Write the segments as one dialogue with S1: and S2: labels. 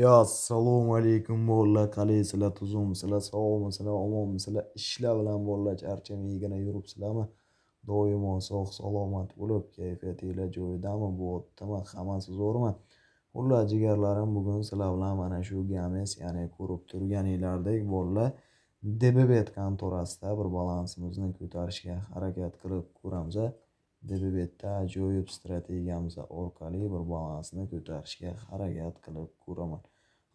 S1: Assalomu alaykum bolalar, qalaysizlar, tuzukmisizlar, sog'misizlar, omonmisizlar? Ishlar bilan bolalar charchamaygina yuribsizlarmi? Doimo sog' salomat bo'lib, kayfiyatinglar joyidami? Bu yerda hammasi zo'rmi? Xullas jigarlarim, bugun sizlar bilan mana shu games, ya'ni ko'rib turganinglardek bolalar DBBet kontorasida bir balansimizni ko'tarishga harakat qilib ko'ramiz. DBBetda ajoyib strategiyamiz orqali bir balansni ko'tarishga harakat qilib ko'raman.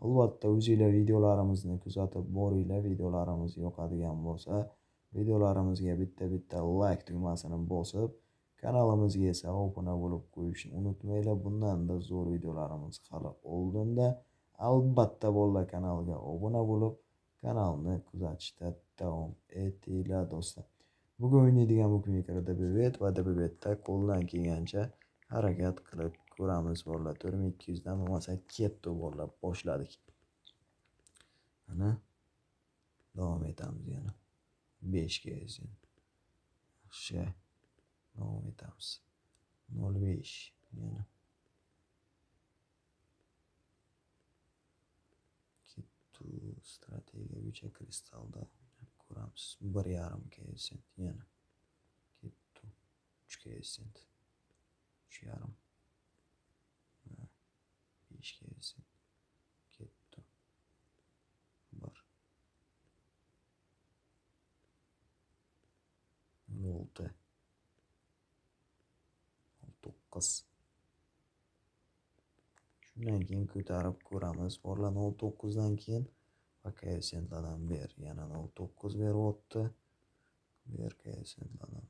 S1: Albatta, o'zinglar videolarimizni kuzatib boringlar. Videolarimiz yoqadigan bo'lsa, videolarimizga bitta like tugmasini bosib, kanalimizga esa obuna bo'lib qo'yishni unutmanglar. Bundan-da zo'r videolarimiz hali oldinda. Albatta bolalar, kanalga obuna bo'lib, kanalni kuzatishda davom etinglar do'stlar. Bugun o'ynaydigan bukmekер DBBet va DBBetda qo'ldan kelgancha harakat qilib ko'ramiz bolalar. 4200 dan bo'lmasa ketdi bolalar, boshladik. Mana davom etamiz yana. 5 ga esa. Yaxshi. Davom etamiz. 05 yana. Ketdi strategiya bo'yicha kristalda ko'ramiz. 1,5 ga esa yana. Ketdi 3 ga esa. 3,5. 5 ga esa. Ketdi 1. 6. 9. Shundan keyin ko'tarib ko'ramiz. Bolalar 09 dan keyin koeffitsiyentlardan ber. Yana 09 beryapti. Ber koeffitsiyentlardan.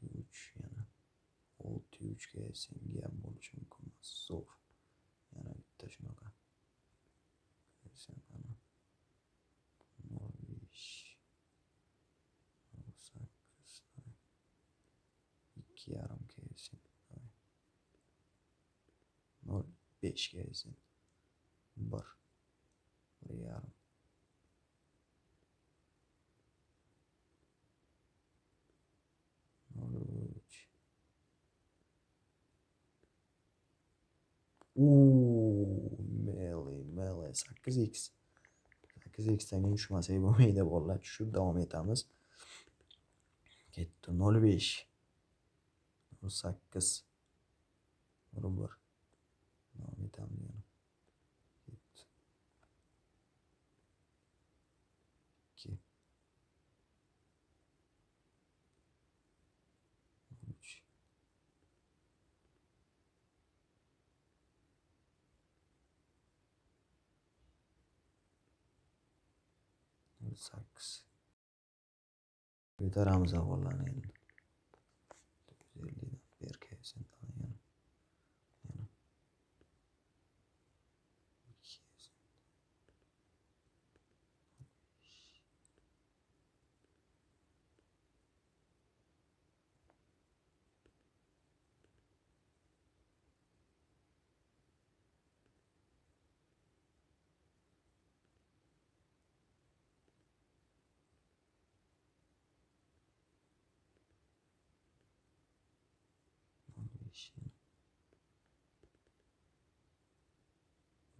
S1: 3 yana. 6 3 koeffitsiyentga ham bo'lishi mumkin emas. Zo'r. Yana bitta shunaqa. Koeffitsiyentlarni 05 8 2,5 koeffitsiyent. 05 koeffitsiyent. 1 1,5. 03. Meli 8x. 8x dan tushmasak bo'lmaydi bolalar. Tushib davom etamiz. Ketdi 05 08 1. Davom etamiz yana. Ketdi 2 3 8. Ko'taramiz avvallarni endi. 950 dan ber koeffitsiyentlarni yana.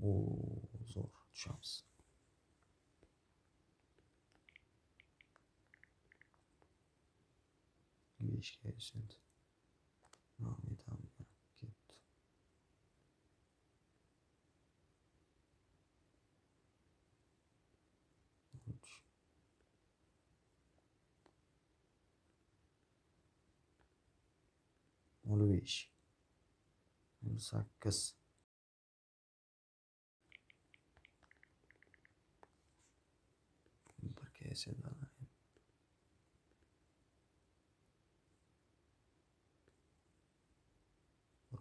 S1: 2 zo'r tushamiz. 5 koeffitsiyent. Davom etamiz. Ketdi 3 05 08 1 koeffitsiyentlarni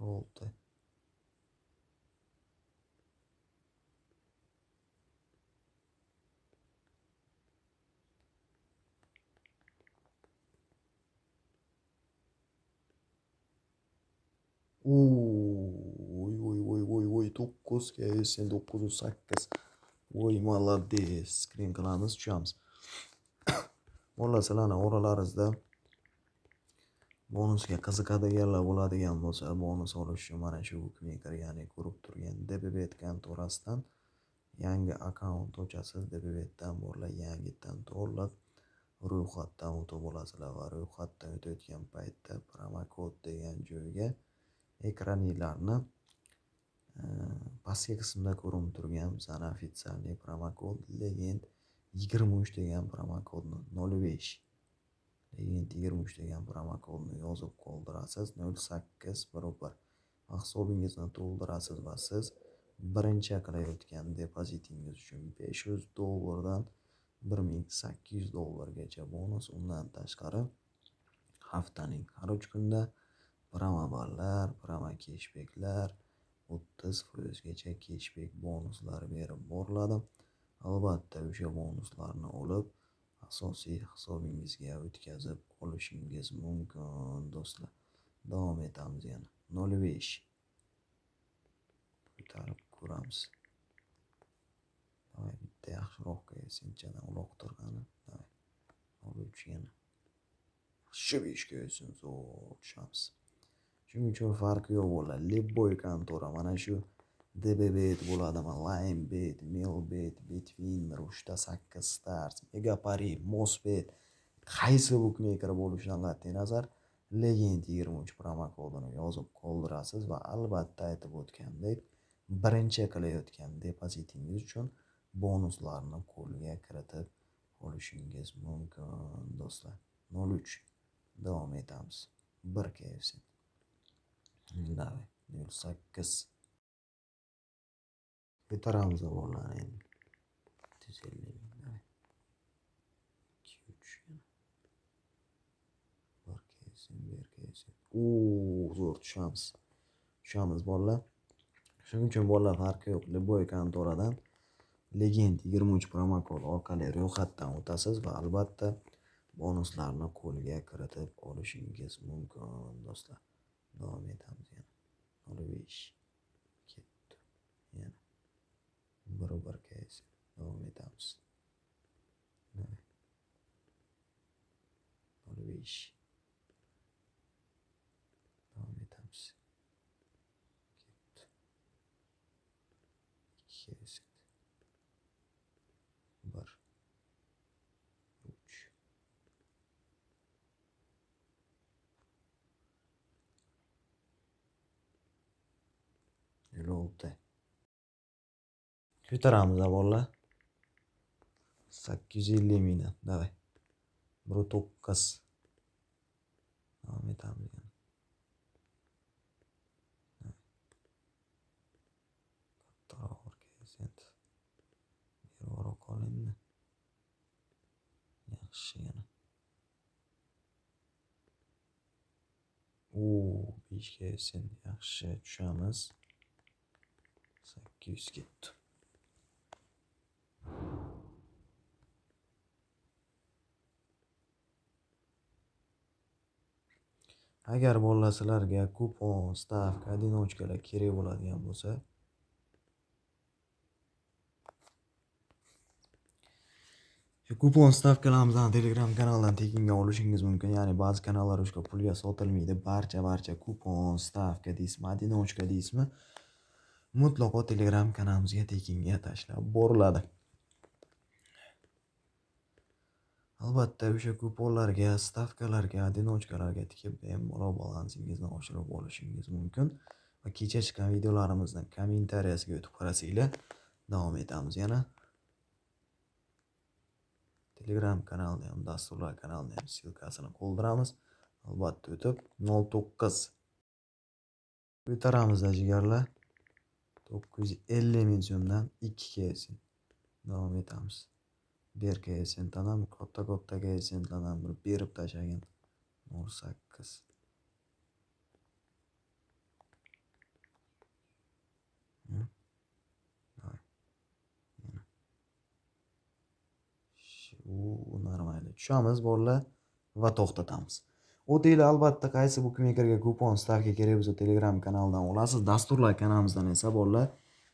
S1: 6. 9 koeffitsiyent 908. Молодец. Screen qilamiz, tushamiz. Bolalar, sizlarni oralaringizda Bonusga qiziqadiganlar bo'ladigan bo'lsa, bonus olish uchun mana shu Bookmaker, ya'ni ko'rib turgan DBBet kontorasidan yangi akkaunt ochasiz. DBBetdan bo'lak yangitdan to'liq ro'yxatdan o'tib olasizlar va ro'yxatdan o'tayotgan paytda promokod degan joyga ekraninglarni pastki qismda ko'rinib turgan bizani ofitsialniy promokod Legend 23 degan promokodni 05 Legend 23 degan promokodni yozib qoldirasiz. 0811 hisobingizni to'ldirasiz va siz birinchi qilayotgan depozitingiz uchun $500 dan $1800 bonus, undan tashqari haftaning har 3 kunda promoballar, promo keshbeklar 30% keshbek bonuslar berib boriladi. Albatta o'sha bonuslarni olib asosiy hisobingizga o'tkazib olishingiz mumkin do'stlar. Davom etamiz yana. 05 ko'tarib ko'ramiz. Davay bitta yaxshiroqqa sinchadan uloqtirgani. Davay 03 yana. 5 ko'ysin, zo'r tushamiz. Shuning uchun farqi yo'q bo'ladi. Libboy kontora mana shu DBBet bo'ladimi, Linebet, Melbet, Betwinner, 3-8 Stars, Megapari, Mosbet qaysi bookmaker bo'lishidan qat'iy nazar Legend 23 promokodini yozib qoldirasiz va albatta aytib o'tgandek birinchi qilayotgan depozitingiz uchun bonuslarni qo'lga kiritib olishingiz mumkin do'stlar. 03 davom etamiz. 1 KFC. Davay 08 ko'taramiz o'g'illar endi. 150 davay 2-3 bir kelsin. Zo'r tushamiz. Tushamiz bolalar. Shuning uchun bolalar farqi yo'q. Libboy kontoradan Legend 23 promokod orqali ro'yxatdan o'tasiz va albatta bonuslarni qo'lga kiritib olishingiz mumkin do'stlar. Davom etamiz yana. 05 ketdi. Yana 1 kelsin. Davom etamiz. 05 davom etamiz. Ketdi. 2 kelsin. 1 3 56 ko'taramiz bolalar. 850 mingdan. Davay 19 davom etamiz yana. Kattaroq kelsin. Berib qoling. Yaxshi yana. 5 kelsin. Yaxshi tushamiz. 800 ketdi. Agar bolalar sizlarga kupon, stavka, одиночкаlar kerak bo'ladigan bo'lsa, kupon stavkalarimizni Telegram kanalidan tekinga olishingiz mumkin. Ya'ni ba'zi kanallar ushbu pulga sotilmaydi. Barcha kupon, stavka deysizmi, одиночка deysizmi, mutlaqo Telegram kanalimizga tekinga tashlab boriladi. Albatta o'sha kuponlarga, stavkalarga, одиночкаlarga tikib bemalol balansingizni oshirib olishingiz mumkin. Va kecha chiqqan videolarimizning kommentariyasiga o'tib qarasanglar, davom etamiz yana. Telegram kanalni ham, dasturlar kanalini ham silkasini qoldiramiz. Albatta o'tib 09 ko'taramiz jigarlar. 950 ming so'mdan 2 kelsin. Davom etamiz. 1 kelsin tanam katta kelsin tanam bir berib tashlagan 08 normalniy tushamiz bolalar va to'xtatamiz. O'tinglar albatta qaysi bookmakerga kupon stavka kerak bo'lsa Telegram kanalidan olasiz. Dasturlar kanalimizdan esa bolalar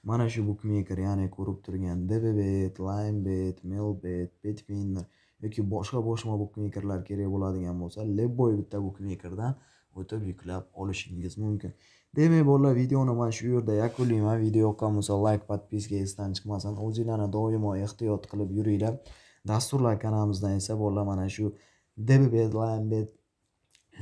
S1: mana shu bookmaker, ya'ni ko'rib turgan DBBet, Linebet, Melbet, Betwinner yoki boshqa qo'shma bukmekerlar kerak bo'ladigan bo'lsa, Lebboy bitta bukmekerdan o'tib yuklab olishingiz mumkin. Demak, bolalar, videoni mana shu yerda yakunlayman. Video yoqqan bo'lsa, like, podpiska esdan chiqmasin. O'zinglarni doimo ehtiyot qilib yuringlar. Dasturlar kanalimizdan esa bolalar mana shu DBBet, Linebet,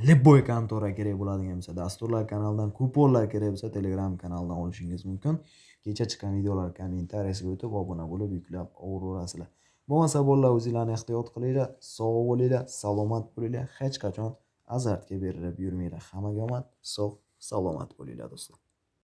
S1: Lebboy kontora kerak bo'ladigan bo'lsa, dasturlar kanalidan, kuponlar kerak bo'lsa, Telegram kanalidan olishingiz mumkin. Kecha chiqqan videolar kommentariyasiga o'tib obuna bo'lib yuklab olaverasizlar. Bo'lmasa bolalar, o'zinglarni ehtiyot qilinglar, sog' bo'linglar, salomat bo'linglar, hech qachon azartga berilib yurmanglar. Hammaga omad, sog', salomat bo'linglar do'stlar.